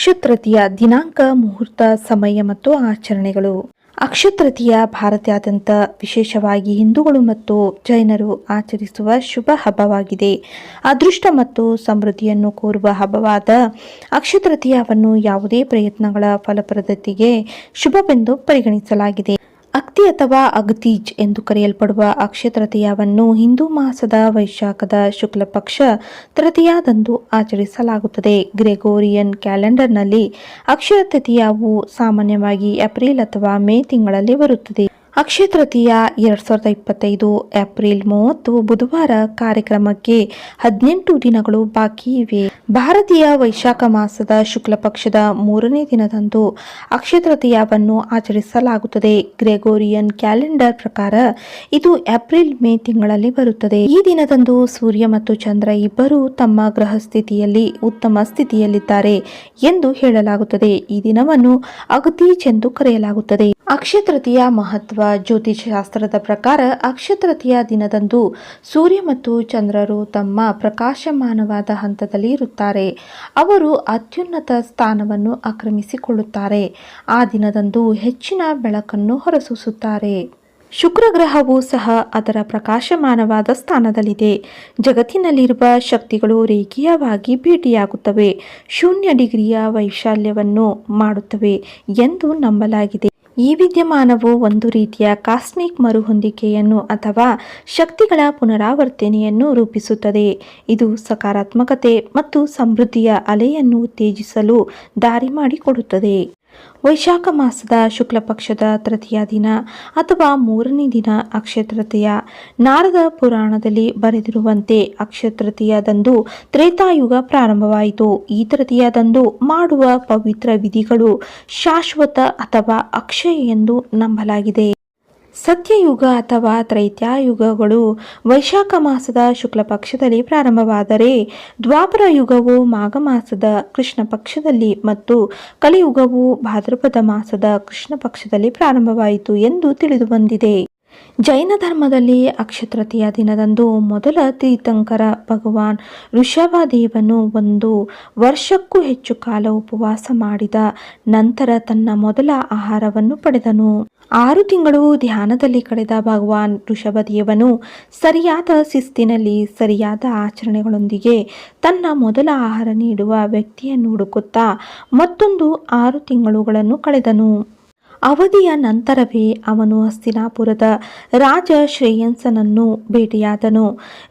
ಅಕ್ಷತೃತೀಯ ದಿನಾಂಕ, ಮುಹೂರ್ತ, ಸಮಯ ಮತ್ತು ಆಚರಣೆಗಳು. ಅಕ್ಷತೃತೀಯ ಭಾರತದಾದ್ಯಂತ ವಿಶೇಷವಾಗಿ ಹಿಂದೂಗಳು ಮತ್ತು ಜೈನರು ಆಚರಿಸುವ ಶುಭ ಹಬ್ಬವಾಗಿದೆ. ಅದೃಷ್ಟ ಮತ್ತು ಸಮೃದ್ಧಿಯನ್ನು ಕೋರುವ ಹಬ್ಬವಾದ ಅಕ್ಷತೃತೀಯವನ್ನು ಯಾವುದೇ ಪ್ರಯತ್ನಗಳ ಫಲಪ್ರದತೆಗೆ ಶುಭವೆಂದು ಪರಿಗಣಿಸಲಾಗಿದೆ. ಅಕ್ತಿ ಅಥವಾ ಅಗತೀಜ್ ಎಂದು ಕರೆಯಲ್ಪಡುವ ಅಕ್ಷತೃತೀಯವನ್ನು ಹಿಂದೂ ಮಾಸದ ವೈಶಾಖದ ಶುಕ್ಲ ಪಕ್ಷ ತೃತೀಯದಂದು ಆಚರಿಸಲಾಗುತ್ತದೆ. ಗ್ರೆಗೋರಿಯನ್ ಕ್ಯಾಲೆಂಡರ್ನಲ್ಲಿ ಅಕ್ಷಯ ತೃತೀಯವು ಸಾಮಾನ್ಯವಾಗಿ ಏಪ್ರಿಲ್ ಅಥವಾ ಮೇ ತಿಂಗಳಲ್ಲಿ ಬರುತ್ತದೆ. ಅಕ್ಷಯ ತೃತೀಯ 2025 ಏಪ್ರಿಲ್ 30 ಬುಧವಾರ. ಕಾರ್ಯಕ್ರಮಕ್ಕೆ 18 ದಿನಗಳು ಬಾಕಿ ಇವೆ. ಭಾರತೀಯ ವೈಶಾಖ ಮಾಸದ ಶುಕ್ಲ ಪಕ್ಷದ 3ನೇ ದಿನದಂದು ಅಕ್ಷಯ ತೃತೀಯವನ್ನು ಆಚರಿಸಲಾಗುತ್ತದೆ. ಗ್ರೆಗೋರಿಯನ್ ಕ್ಯಾಲೆಂಡರ್ ಪ್ರಕಾರ ಇದು ಏಪ್ರಿಲ್ ಮೇ ತಿಂಗಳಲ್ಲಿ ಬರುತ್ತದೆ. ಈ ದಿನದಂದು ಸೂರ್ಯ ಮತ್ತು ಚಂದ್ರ ಇಬ್ಬರೂ ತಮ್ಮ ಗ್ರಹ ಸ್ಥಿತಿಯಲ್ಲಿ ಉತ್ತಮ ಸ್ಥಿತಿಯಲ್ಲಿದ್ದಾರೆ ಎಂದು ಹೇಳಲಾಗುತ್ತದೆ. ಈ ದಿನವನ್ನು ಅಗತೀಜ್ ಎಂದು ಕರೆಯಲಾಗುತ್ತದೆ. ಅಕ್ಷಯ ತೃತೀಯ ಮಹತ್ವ. ಜ್ಯೋತಿಷಶಾಸ್ತ್ರದ ಪ್ರಕಾರ ಅಕ್ಷಯ ತೃತೀಯ ದಿನದಂದು ಸೂರ್ಯ ಮತ್ತು ಚಂದ್ರರು ತಮ್ಮ ಪ್ರಕಾಶಮಾನವಾದ ಹಂತದಲ್ಲಿ ಇರುತ್ತಾರೆ. ಅವರು ಅತ್ಯುನ್ನತ ಸ್ಥಾನವನ್ನು ಆಕ್ರಮಿಸಿಕೊಳ್ಳುತ್ತಾರೆ. ಆ ದಿನದಂದು ಹೆಚ್ಚಿನ ಬೆಳಕನ್ನು ಹೊರಸೂಸುತ್ತಾರೆ. ಶುಕ್ರ ಗ್ರಹವು ಸಹ ಅದರ ಪ್ರಕಾಶಮಾನವಾದ ಸ್ಥಾನದಲ್ಲಿದೆ. ಜಗತ್ತಿನಲ್ಲಿರುವ ಶಕ್ತಿಗಳು ರೇಖೀಯವಾಗಿ ಭೇಟಿಯಾಗುತ್ತವೆ, 0 ಡಿಗ್ರಿಯ ವೈಶಾಲ್ಯವನ್ನು ಮಾಡುತ್ತವೆ ಎಂದು ನಂಬಲಾಗಿದೆ. ಈ ವಿದ್ಯಮಾನವು ಒಂದು ರೀತಿಯ ಕಾಸ್ಮಿಕ್ ಮರುಹೊಂದಿಕೆಯನ್ನು ಅಥವಾ ಶಕ್ತಿಗಳ ಪುನರಾವರ್ತನೆಯನ್ನು ರೂಪಿಸುತ್ತದೆ. ಇದು ಸಕಾರಾತ್ಮಕತೆ ಮತ್ತು ಸಮೃದ್ಧಿಯ ಅಲೆಯನ್ನು ಉತ್ತೇಜಿಸಲು ದಾರಿ ಮಾಡಿಕೊಡುತ್ತದೆ. ವೈಶಾಖ ಮಾಸದ ಶುಕ್ಲ ಪಕ್ಷದ ತೃತೀಯ ದಿನ ಅಥವಾ 3ನೇ ದಿನ ಅಕ್ಷಯ ತೃತೀಯ. ನಾರದ ಪುರಾಣದಲ್ಲಿ ಬರೆದಿರುವಂತೆ ಅಕ್ಷಯ ತೃತೀಯದಂದು ತ್ರೇತಾಯುಗ ಪ್ರಾರಂಭವಾಯಿತು. ಈ ತೃತೀಯದಂದು ಮಾಡುವ ಪವಿತ್ರ ವಿಧಿಗಳು ಶಾಶ್ವತ ಅಥವಾ ಅಕ್ಷಯ ಎಂದು ನಂಬಲಾಗಿದೆ. ಸತ್ಯಯುಗ ಅಥವಾ ತ್ರೈತ್ಯಯುಗಗಳು ವೈಶಾಖ ಮಾಸದ ಶುಕ್ಲ ಪಕ್ಷದಲ್ಲಿ ಪ್ರಾರಂಭವಾದರೆ, ದ್ವಾಪರ ಯುಗವು ಮಾಘ ಮಾಸದ ಕೃಷ್ಣ ಪಕ್ಷದಲ್ಲಿ ಮತ್ತು ಕಲಿಯುಗವು ಭಾದ್ರಪದ ಮಾಸದ ಕೃಷ್ಣ ಪಕ್ಷದಲ್ಲಿ ಪ್ರಾರಂಭವಾಯಿತು ಎಂದು ತಿಳಿದುಬಂದಿದೆ. ಜೈನ ಧರ್ಮದಲ್ಲಿ ಅಕ್ಷಯ ತೃತೀಯ ದಿನದಂದು ಮೊದಲ ತೀರ್ಥಂಕರ ಭಗವಾನ್ ಋಷಭದೇವನು 1 ವರ್ಷಕ್ಕೂ ಹೆಚ್ಚು ಕಾಲ ಉಪವಾಸ ಮಾಡಿದ ನಂತರ ತನ್ನ ಮೊದಲ ಆಹಾರವನ್ನು ಪಡೆದನು. 6 ತಿಂಗಳು ಧ್ಯಾನದಲ್ಲಿ ಕಳೆದ ಭಗವಾನ್ ಋಷಭದೇವನು ಸರಿಯಾದ ಶಿಸ್ತಿನಲ್ಲಿ ಸರಿಯಾದ ಆಚರಣೆಗಳೊಂದಿಗೆ ತನ್ನ ಮೊದಲ ಆಹಾರ ನೀಡುವ ವ್ಯಕ್ತಿಯನ್ನು ಹುಡುಕುತ್ತಾ ಮತ್ತೊಂದು 6 ತಿಂಗಳುಗಳನ್ನು ಕಳೆದನು. ಅವಧಿಯ ನಂತರವೇ ಅವನು ಹಸ್ತಿನಾಪುರದ ರಾಜ ಶ್ರೇಯಸ್ಸನನ್ನು ಭೇಟಿಯಾದನು.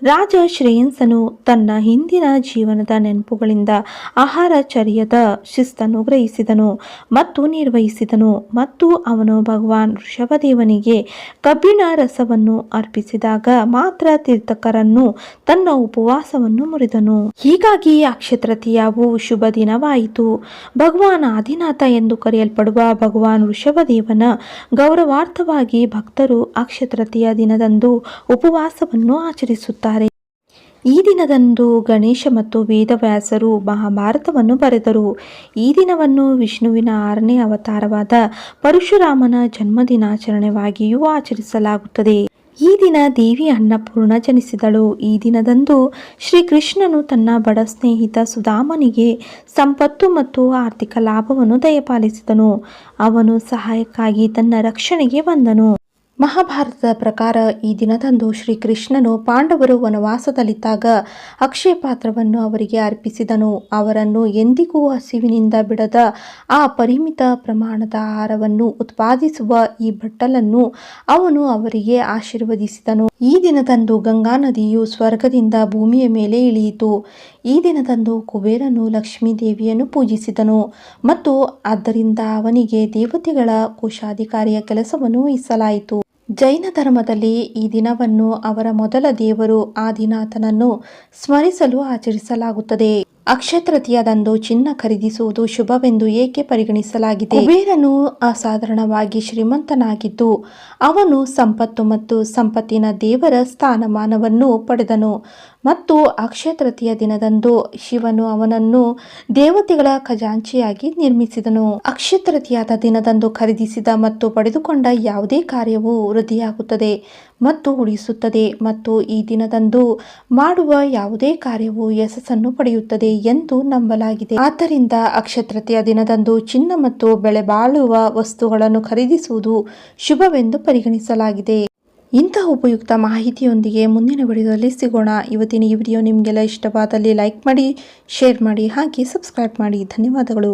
ರಾಜ ಶ್ರೇಯಸ್ಸನು ತನ್ನ ಹಿಂದಿನ ಜೀವನದ ನೆನಪುಗಳಿಂದ ಆಹಾರಚರ್ಯದ ಶಿಸ್ತನ್ನು ಗ್ರಹಿಸಿದನು ಮತ್ತು ನಿರ್ವಹಿಸಿದನು, ಮತ್ತು ಅವನು ಭಗವಾನ್ ಋಷಭದೇವನಿಗೆ ಕಬ್ಬಿಣ ರಸವನ್ನು ಅರ್ಪಿಸಿದಾಗ ಮಾತ್ರ ತೀರ್ಥಂಕರನು ತನ್ನ ಉಪವಾಸವನ್ನು ಮುರಿದನು. ಹೀಗಾಗಿ ಅಕ್ಷಯ ತೃತೀಯವು ಶುಭ ದಿನವಾಯಿತು. ಭಗವಾನ್ ಆದಿನಾಥ ಎಂದು ಕರೆಯಲ್ಪಡುವ ಭಗವಾನ್ ಋಷಭದೇವನ ಗೌರವಾರ್ಥವಾಗಿ ಭಕ್ತರು ಅಕ್ಷಯ ತೃತೀಯ ದಿನದಂದು ಉಪವಾಸವನ್ನು ಆಚರಿಸುತ್ತಾರೆ. ಈ ದಿನದಂದು ಗಣೇಶ ಮತ್ತು ವೇದವ್ಯಾಸರು ಮಹಾಭಾರತವನ್ನು ಬರೆದರು. ಈ ದಿನವನ್ನು ವಿಷ್ಣುವಿನ 6ನೇ ಅವತಾರವಾದ ಪರಶುರಾಮನ ಜನ್ಮದಿನಾಚರಣೆಯಾಗಿಯೂ ಆಚರಿಸಲಾಗುತ್ತದೆ. ಈ ದಿನ ದೇವಿ ಅನ್ನಪೂರ್ಣ ಜನಿಸಿದಳು. ಈ ದಿನದಂದು ಶ್ರೀಕೃಷ್ಣನು ತನ್ನ ಬಡ ಸ್ನೇಹಿತ ಸುಧಾಮನಿಗೆ ಸಂಪತ್ತು ಮತ್ತು ಆರ್ಥಿಕ ಲಾಭವನ್ನು ದಯಪಾಲಿಸಿದನು. ಅವನು ಸಹಾಯಕ್ಕಾಗಿ ತನ್ನ ರಕ್ಷಣೆಗೆ ಬಂದನು. ಮಹಾಭಾರತದ ಪ್ರಕಾರ ಈ ದಿನದಂದು ಶ್ರೀಕೃಷ್ಣನು ಪಾಂಡವರು ವನವಾಸದಲ್ಲಿದ್ದಾಗ ಅಕ್ಷಯ ಪಾತ್ರವನ್ನು ಅವರಿಗೆ ಅರ್ಪಿಸಿದನು. ಅವರನ್ನು ಎಂದಿಗೂ ಹಸಿವಿನಿಂದ ಬಿಡದ ಆ ಪರಿಮಿತ ಪ್ರಮಾಣದ ಆಹಾರವನ್ನು ಉತ್ಪಾದಿಸುವ ಈ ಬಟ್ಟಲನ್ನು ಅವನು ಅವರಿಗೆ ಆಶೀರ್ವದಿಸಿದನು. ಈ ದಿನದಂದು ಗಂಗಾ ನದಿಯು ಸ್ವರ್ಗದಿಂದ ಭೂಮಿಯ ಮೇಲೆ ಇಳಿಯಿತು. ಈ ದಿನದಂದು ಕುಬೇರನು ಲಕ್ಷ್ಮೀ ದೇವಿಯನ್ನು ಪೂಜಿಸಿದನು ಮತ್ತು ಆದ್ದರಿಂದ ಅವನಿಗೆ ದೇವತೆಗಳ ಕೋಶಾಧಿಕಾರಿಯ ಕೆಲಸವನ್ನು ವಹಿಸಲಾಯಿತು. ಜೈನ ಧರ್ಮದಲ್ಲಿ ಈ ದಿನವನ್ನು ಅವರ ಮೊದಲ ದೇವರು ಆದಿನಾಥನನ್ನು ಸ್ಮರಿಸಲು ಆಚರಿಸಲಾಗುತ್ತದೆ. ಅಕ್ಷಯ ತೃತೀಯದಂದು ಚಿನ್ನ ಖರೀದಿಸುವುದು ಶುಭವೆಂದು ಏಕೆ ಪರಿಗಣಿಸಲಾಗಿದೆ? ಕುಬೇರನು ಅಸಾಧಾರಣವಾಗಿ ಶ್ರೀಮಂತನಾಗಿದ್ದು ಅವನು ಸಂಪತ್ತು ಮತ್ತು ಸಂಪತ್ತಿನ ದೇವರ ಸ್ಥಾನಮಾನವನ್ನು ಪಡೆದನು ಮತ್ತು ಅಕ್ಷಯ ತೃತೀಯ ದಿನದಂದು ಶಿವನು ಅವನನ್ನು ದೇವತೆಗಳ ಖಜಾಂಚಿಯಾಗಿ ನಿರ್ಮಿಸಿದನು. ಅಕ್ಷಯ ತೃತೀಯದ ದಿನದಂದು ಖರೀದಿಸಿದ ಮತ್ತು ಪಡೆದುಕೊಂಡ ಯಾವುದೇ ಕಾರ್ಯವು ವೃದ್ಧಿಯಾಗುತ್ತದೆ ಮತ್ತು ಉಳಿಸುತ್ತದೆ ಮತ್ತು ಈ ದಿನದಂದು ಮಾಡುವ ಯಾವುದೇ ಕಾರ್ಯವು ಯಶಸ್ಸನ್ನು ಪಡೆಯುತ್ತದೆ ಎಂದು ನಂಬಲಾಗಿದೆ. ಆದ್ದರಿಂದ ಅಕ್ಷಯ ತೃತೀಯ ದಿನದಂದು ಚಿನ್ನ ಮತ್ತು ಬೆಲೆ ಬಾಳುವ ವಸ್ತುಗಳನ್ನು ಖರೀದಿಸುವುದು ಶುಭವೆಂದು ಪರಿಗಣಿಸಲಾಗಿದೆ. ಇಂತಹ ಉಪಯುಕ್ತ ಮಾಹಿತಿಯೊಂದಿಗೆ ಮುಂದಿನ ವಿಡಿಯೋದಲ್ಲಿ ಸಿಗೋಣ. ಇವತ್ತಿನ ಈ ವಿಡಿಯೋ ನಿಮಗೆಲ್ಲ ಇಷ್ಟವಾದಲ್ಲಿ ಲೈಕ್ ಮಾಡಿ, ಶೇರ್ ಮಾಡಿ, ಹಾಗೆ ಸಬ್ಸ್ಕ್ರೈಬ್ ಮಾಡಿ. ಧನ್ಯವಾದಗಳು.